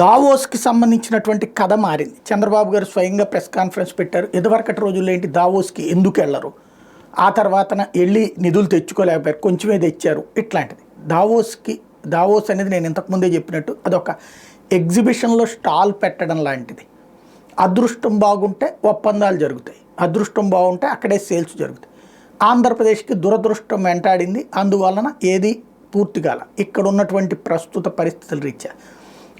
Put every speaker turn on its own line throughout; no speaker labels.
దావోస్కి సంబంధించినటువంటి కథ మారింది. చంద్రబాబు గారు స్వయంగా ప్రెస్ కాన్ఫరెన్స్ పెట్టారు. ఇదివరకటి రోజుల్లో ఏంటి దావోస్కి ఎందుకు వెళ్ళరు, ఆ తర్వాతన వెళ్ళి నిధులు తెచ్చుకోలేకపోయారు, కొంచెమే తెచ్చారు, ఇట్లాంటిది. దావోస్ అనేది నేను ఇంతకుముందే చెప్పినట్టు అదొక ఎగ్జిబిషన్లో స్టాల్ పెట్టడం లాంటిది. అదృష్టం బాగుంటే ఒప్పందాలు జరుగుతాయి, అదృష్టం బాగుంటే అక్కడే సేల్స్ జరుగుతాయి. ఆంధ్రప్రదేశ్కి దురదృష్టం వెంటాడింది, అందువలన ఏది పూర్తిగాల ఇక్కడ ఉన్నటువంటి ప్రస్తుత పరిస్థితుల రీత్యా.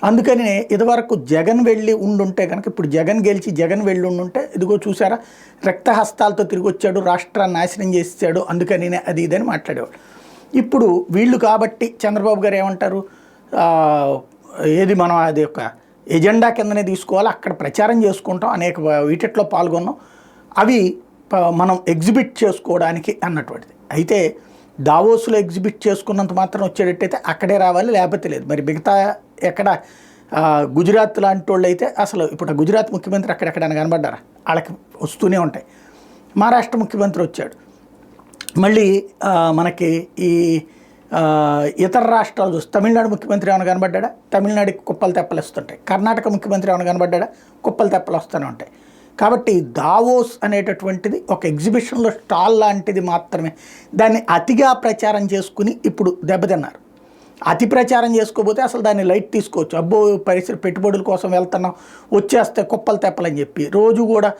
అందుకని ఇదివరకు జగన్ వెళ్ళి ఉండుంటే కనుక, ఇప్పుడు జగన్ గెలిచి జగన్ వెళ్ళి ఉండుంటే ఇదిగో చూసారా రక్తహస్తాలతో తిరిగి వచ్చాడు, రాష్ట్రాన్ని నాశనం చేసాడు, అందుకని అది ఇదని మాట్లాడేవాడు. ఇప్పుడు వీళ్ళు కాబట్టి చంద్రబాబు గారు ఏమంటారు, ఏది మనం అది ఒక ఎజెండా కిందనే తీసుకోవాలి, అక్కడ ప్రచారం చేసుకుంటాం, అనేక వీటిట్లో పాల్గొన్నాం, అవి మనం ఎగ్జిబిట్ చేసుకోవడానికి అన్నటువంటిది. అయితే దావోస్లో ఎగ్జిబిట్ చేసుకున్నంత మాత్రం వచ్చేటట్టయితే అక్కడే రావాలి, లేకపోతే లేదు. మరి మిగతా ఎక్కడ గుజరాత్ లాంటి వాళ్ళు అయితే అసలు ఇప్పుడు గుజరాత్ ముఖ్యమంత్రి అక్కడెక్కడైనా కనబడ్డారా? వాళ్ళకి వస్తూనే ఉంటాయి. మహారాష్ట్ర ముఖ్యమంత్రి వచ్చాడు, మళ్ళీ మనకి ఈ ఇతర రాష్ట్రాలు చూస్తే తమిళనాడు ముఖ్యమంత్రి ఏమైనా కనబడ్డా? తమిళనాడుకి కుప్పలు తెప్పలు వస్తుంటాయి. కర్ణాటక ముఖ్యమంత్రి ఏమైనా కనబడ్డా? కుప్పలు తెప్పలు వస్తూనే ఉంటాయి. కాబట్టి దావోస్ అనేటటువంటిది ఒక ఎగ్జిబిషన్లో స్టాల్ లాంటిది మాత్రమే. దాన్ని అతిగా ప్రచారం చేసుకుని ఇప్పుడు దెబ్బతిన్నారు. అతి ప్రచారం చేసుకోకపోతే అసలు దాన్ని లైట్ తీసుకోవచ్చు. అబ్బో పరిసర పెట్టుబడుల కోసం వెళ్తున్నాం, వచ్చేస్తే కుప్పలు తెప్పలని చెప్పి రోజు కూడా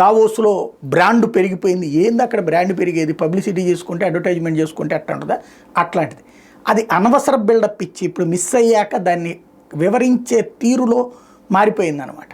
దావోస్లో బ్రాండ్ పెరిగిపోయింది. ఏంది అక్కడ బ్రాండ్ పెరిగేది? పబ్లిసిటీ చేసుకుంటే, అడ్వర్టైజ్మెంట్ చేసుకుంటే అట్లా ఉంటుందా? అట్లాంటిది. అది అనవసర బిల్డప్ ఇచ్చి ఇప్పుడు మిస్ అయ్యాక దాన్ని వివరించే తీరులో మారిపోయిందనమాట.